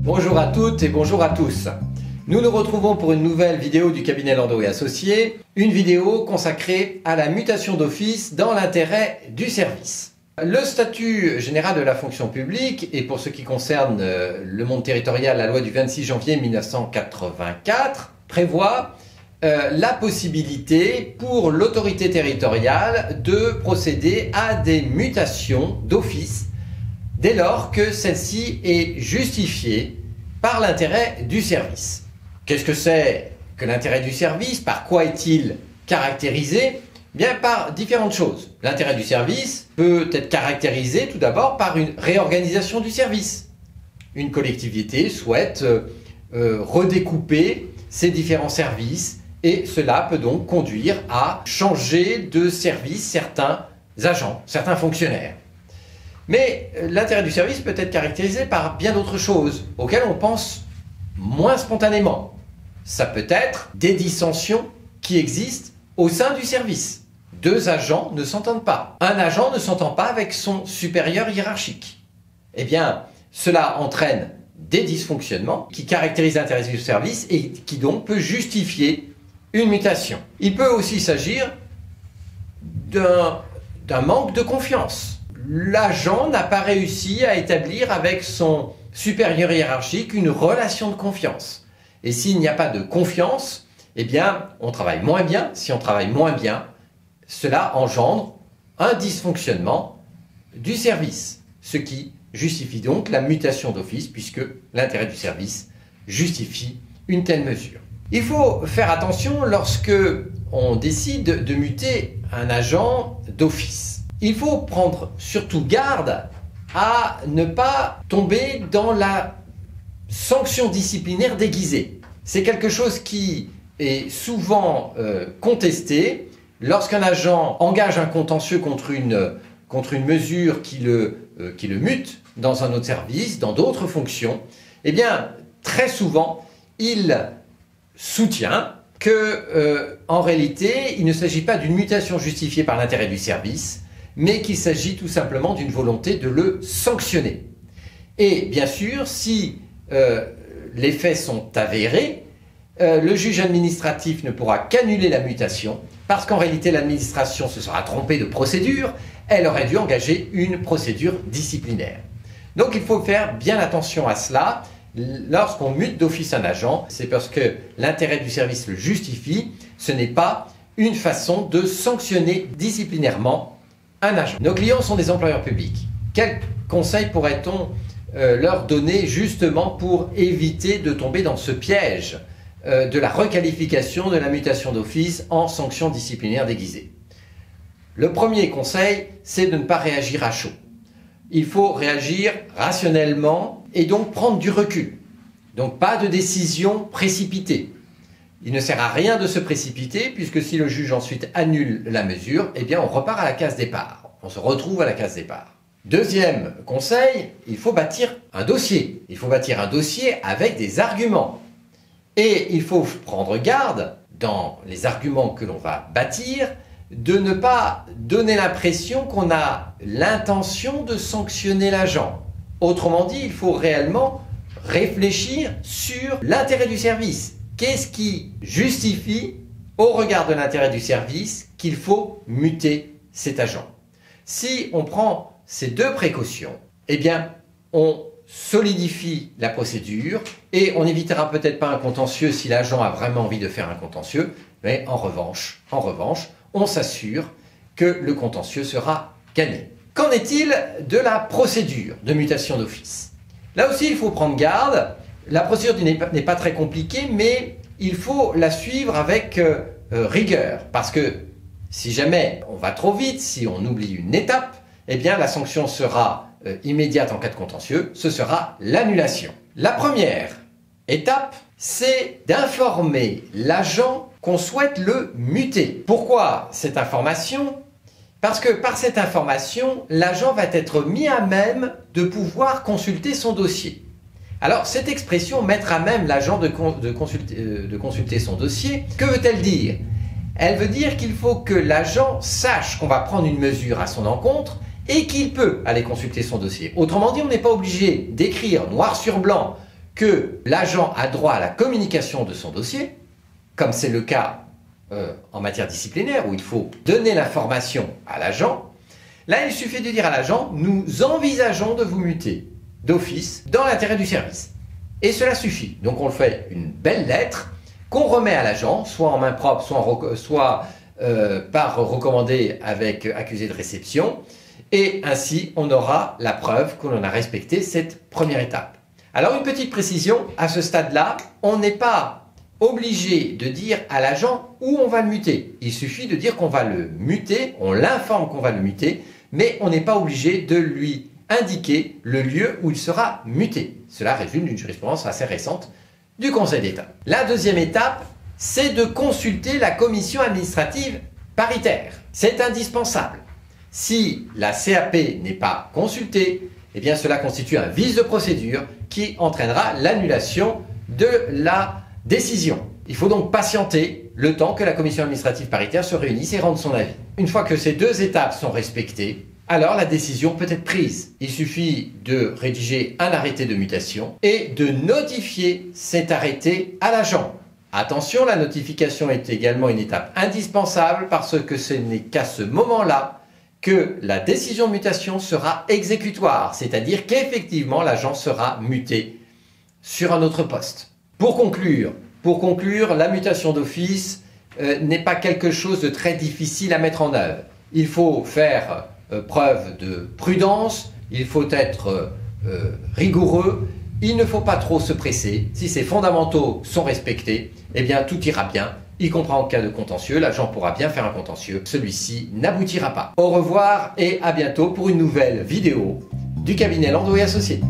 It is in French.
Bonjour à toutes et bonjour à tous. Nous nous retrouvons pour une nouvelle vidéo du cabinet Landau et Associés, une vidéo consacrée à la mutation d'office dans l'intérêt du service. Le statut général de la fonction publique, et pour ce qui concerne le monde territorial, la loi du 26 janvier 1984, prévoit la possibilité pour l'autorité territoriale de procéder à des mutations d'office dès lors que celle-ci est justifiée par l'intérêt du service. Qu'est-ce que c'est que l'intérêt du service? Par quoi est-il caractérisé? Bien, par différentes choses. L'intérêt du service peut être caractérisé tout d'abord par une réorganisation du service. Une collectivité souhaite redécouper ses différents services et cela peut donc conduire à changer de service certains agents, certains fonctionnaires. Mais l'intérêt du service peut être caractérisé par bien d'autres choses auxquelles on pense moins spontanément. Ça peut être des dissensions qui existent au sein du service. Deux agents ne s'entendent pas. Un agent ne s'entend pas avec son supérieur hiérarchique. Eh bien, cela entraîne des dysfonctionnements qui caractérisent l'intérêt du service et qui donc peut justifier une mutation. Il peut aussi s'agir d'un manque de confiance. L'agent n'a pas réussi à établir avec son supérieur hiérarchique une relation de confiance. Et s'il n'y a pas de confiance, eh bien, on travaille moins bien. Si on travaille moins bien, cela engendre un dysfonctionnement du service, ce qui justifie donc la mutation d'office, puisque l'intérêt du service justifie une telle mesure. Il faut faire attention lorsque on décide de muter un agent d'office. Il faut prendre surtout garde à ne pas tomber dans la sanction disciplinaire déguisée. C'est quelque chose qui est souvent contesté. Lorsqu'un agent engage un contentieux contre une mesure qui le mute dans un autre service, dans d'autres fonctions, eh bien, très souvent, il soutient que, en réalité, il ne s'agit pas d'une mutation justifiée par l'intérêt du service, mais qu'il s'agit tout simplement d'une volonté de le sanctionner. Et bien sûr, si les faits sont avérés, le juge administratif ne pourra qu'annuler la mutation, parce qu'en réalité l'administration se sera trompée de procédure, elle aurait dû engager une procédure disciplinaire. Donc il faut faire bien attention à cela. Lorsqu'on mute d'office un agent, c'est parce que l'intérêt du service le justifie, ce n'est pas une façon de sanctionner disciplinairement un agent. Nos clients sont des employeurs publics. Quels conseils pourrait-on leur donner justement pour éviter de tomber dans ce piège de la requalification de la mutation d'office en sanction disciplinaire déguisée? Le premier conseil, c'est de ne pas réagir à chaud. Il faut réagir rationnellement et donc prendre du recul. Donc pas de décision précipitée. Il ne sert à rien de se précipiter puisque si le juge ensuite annule la mesure, eh bien on repart à la case départ. On se retrouve à la case départ. Deuxième conseil, il faut bâtir un dossier. Il faut bâtir un dossier avec des arguments. Et il faut prendre garde, dans les arguments que l'on va bâtir, de ne pas donner l'impression qu'on a l'intention de sanctionner l'agent. Autrement dit, il faut réellement réfléchir sur l'intérêt du service. Qu'est-ce qui justifie, au regard de l'intérêt du service, qu'il faut muter cet agent? Si on prend ces deux précautions, eh bien, on solidifie la procédure et on n'évitera peut-être pas un contentieux si l'agent a vraiment envie de faire un contentieux, mais en revanche, on s'assure que le contentieux sera gagné. Qu'en est-il de la procédure de mutation d'office? Là aussi, il faut prendre garde. La procédure n'est pas très compliquée, mais il faut la suivre avec rigueur. Parce que si jamais on va trop vite, si on oublie une étape, eh bien la sanction sera immédiate en cas de contentieux, ce sera l'annulation. La première étape, c'est d'informer l'agent qu'on souhaite le muter. Pourquoi cette information? Parce que par cette information, l'agent va être mis à même de pouvoir consulter son dossier. Alors, cette expression « mettre à même l'agent de consulter son dossier », que veut-elle dire? Elle veut dire qu'il faut que l'agent sache qu'on va prendre une mesure à son encontre et qu'il peut aller consulter son dossier. Autrement dit, on n'est pas obligé d'écrire noir sur blanc que l'agent a droit à la communication de son dossier, comme c'est le cas en matière disciplinaire où il faut donner l'information à l'agent, là il suffit de dire à l'agent « nous envisageons de vous muter d'office dans l'intérêt du service ». Et cela suffit. Donc on le fait une belle lettre qu'on remet à l'agent, soit en main propre, soit par recommandé avec accusé de réception, et ainsi on aura la preuve que l'on a respecté cette première étape. Alors une petite précision, à ce stade-là, on n'est pas obligé de dire à l'agent où on va le muter. Il suffit de dire qu'on va le muter, on l'informe qu'on va le muter, mais on n'est pas obligé de lui indiquer le lieu où il sera muté. Cela résulte d'une jurisprudence assez récente du Conseil d'État. La deuxième étape, c'est de consulter la commission administrative paritaire. C'est indispensable. Si la CAP n'est pas consultée, eh bien cela constitue un vice de procédure qui entraînera l'annulation de la décision. Il faut donc patienter le temps que la commission administrative paritaire se réunisse et rende son avis. Une fois que ces deux étapes sont respectées, alors la décision peut être prise. Il suffit de rédiger un arrêté de mutation et de notifier cet arrêté à l'agent. Attention, la notification est également une étape indispensable parce que ce n'est qu'à ce moment-là que la décision de mutation sera exécutoire, c'est-à-dire qu'effectivement l'agent sera muté sur un autre poste. Pour conclure, la mutation d'office n'est pas quelque chose de très difficile à mettre en œuvre. Il faut faire preuve de prudence, il faut être rigoureux, il ne faut pas trop se presser. Si ces fondamentaux sont respectés, eh bien tout ira bien, y compris en cas de contentieux. L'agent pourra bien faire un contentieux, celui-ci n'aboutira pas. Au revoir et à bientôt pour une nouvelle vidéo du cabinet Landau & Associés.